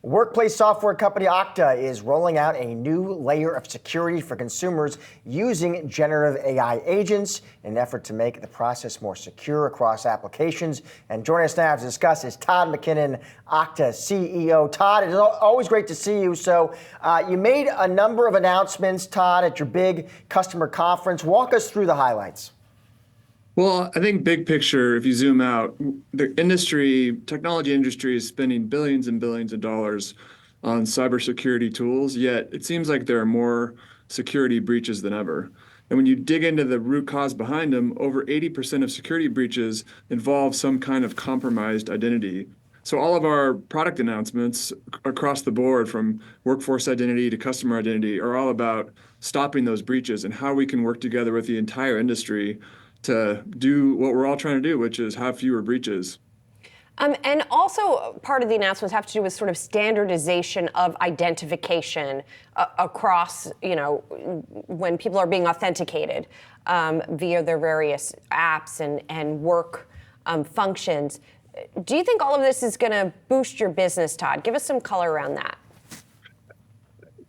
Workplace software company Okta is rolling out a new layer of security for consumers using generative AI agents in an effort to make the process more secure across applications. And joining us now to discuss is Todd McKinnon, Okta CEO. Todd, it is always great to see you. So you made a number of announcements, Todd, at your big customer conference. Walk us through the highlights. Well, I think big picture, if you zoom out, the technology industry is spending billions and billions of dollars on cybersecurity tools, yet it seems like there are more security breaches than ever. And when you dig into the root cause behind them, over 80% of security breaches involve some kind of compromised identity. So all of our product announcements across the board, from workforce identity to customer identity, are all about stopping those breaches and how we can work together with the entire industry to do what we're all trying to do, which is have fewer breaches. And also part of the announcements have to do with sort of standardization of identification across, when people are being authenticated via their various apps and work functions. Do you think all of this is going to boost your business, Todd? Give us some color around that.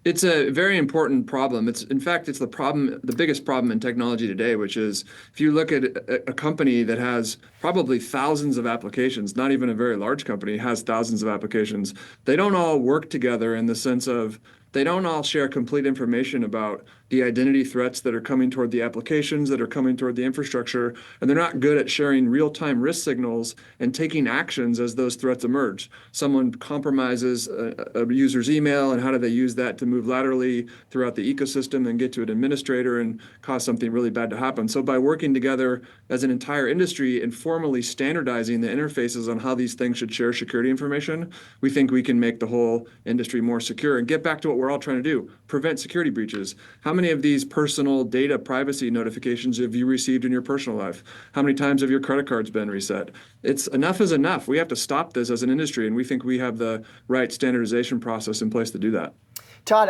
It's a very important problem. In fact, it's the biggest problem in technology today, which is if you look at a company that has probably thousands of applications, not even a very large company has thousands of applications, they don't all work together in the sense of they don't all share complete information about the identity threats that are coming toward the applications, that are coming toward the infrastructure, and they're not good at sharing real-time risk signals and taking actions as those threats emerge. Someone compromises a user's email, and how do they use that to move laterally throughout the ecosystem and get to an administrator and cause something really bad to happen. So by working together as an entire industry and formally standardizing the interfaces on how these things should share security information, we think we can make the whole industry more secure and get back to what we're all trying to do, prevent security breaches. How many of these personal data privacy notifications have you received in your personal life? How many times have your credit cards been reset? Enough is enough. We have to stop this as an industry, and we think we have the right standardization process in place to do that. Todd,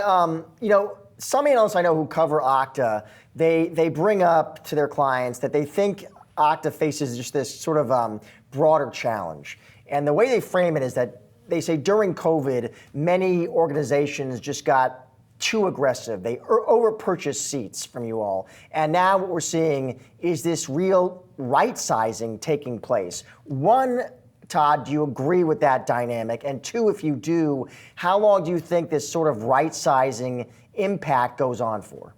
some analysts I know who cover Okta, they bring up to their clients that they think Okta faces just this sort of broader challenge. And the way they frame it is that they say during COVID, many organizations just got too aggressive. They over-purchased seats from you all. And now what we're seeing is this real right-sizing taking place. One, Todd, do you agree with that dynamic? And two, if you do, how long do you think this sort of right-sizing impact goes on for?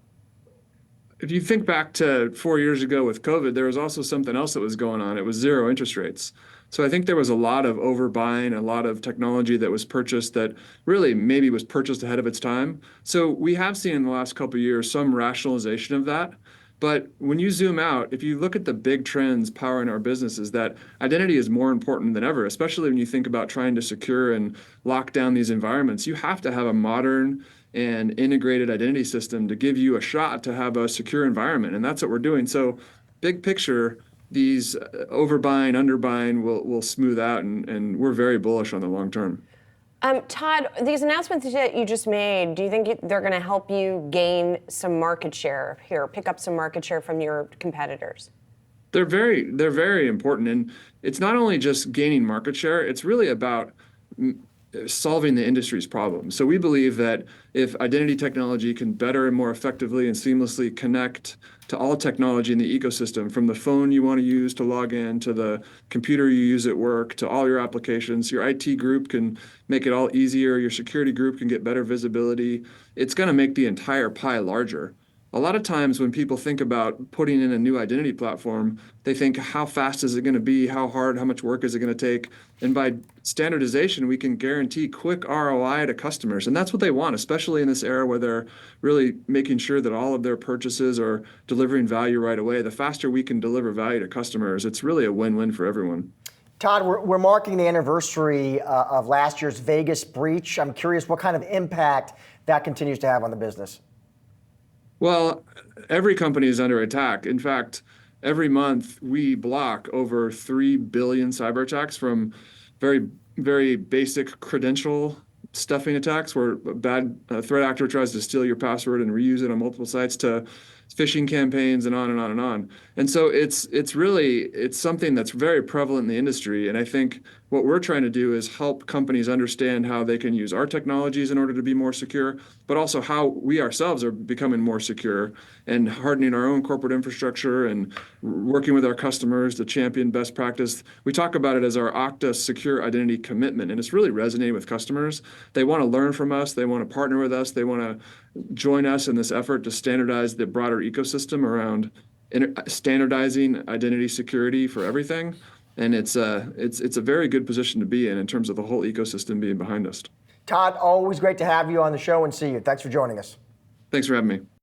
If you think back to 4 years ago with COVID, there was also something else that was going on. It was zero interest rates. So I think there was a lot of overbuying, a lot of technology that was purchased that really maybe was purchased ahead of its time. So we have seen in the last couple of years some rationalization of that. But when you zoom out, if you look at the big trends powering our business, is that identity is more important than ever, especially when you think about trying to secure and lock down these environments. You have to have a modern and integrated identity system to give you a shot to have a secure environment. And that's what we're doing. So big picture, these overbuying, underbuying will smooth out, and we're very bullish on the long term. Todd, these announcements that you just made, do you think they're going to help you gain some market share here, pick up some market share from your competitors? They're very important, and it's not only just gaining market share, it's really about solving the industry's problems. So we believe that if identity technology can better and more effectively and seamlessly connect to all technology in the ecosystem, from the phone you want to use to log in, to the computer you use at work, to all your applications, your IT group can make it all easier, your security group can get better visibility, it's going to make the entire pie larger. A lot of times when people think about putting in a new identity platform, they think, how fast is it going to be? How hard? How much work is it going to take? And by standardization, we can guarantee quick ROI to customers. And that's what they want, especially in this era where they're really making sure that all of their purchases are delivering value right away. The faster we can deliver value to customers, it's really a win-win for everyone. Todd, we're marking the anniversary of last year's Vegas breach. I'm curious what kind of impact that continues to have on the business. Well, every company is under attack. In fact, every month we block over 3 billion cyber attacks, from very, very basic credential stuffing attacks where a bad threat actor tries to steal your password and reuse it on multiple sites, to phishing campaigns, and on and on and on. And so it's something that's very prevalent in the industry. And I think what we're trying to do is help companies understand how they can use our technologies in order to be more secure, but also how we ourselves are becoming more secure and hardening our own corporate infrastructure and working with our customers to champion best practice. We talk about it as our Okta Secure Identity Commitment, and it's really resonating with customers. They want to learn from us. They want to partner with us. They want to join us in this effort to standardize the broader ecosystem around standardizing identity security for everything. And it's a very good position to be in terms of the whole ecosystem being behind us. Todd, always great to have you on the show and see you. Thanks for joining us. Thanks for having me.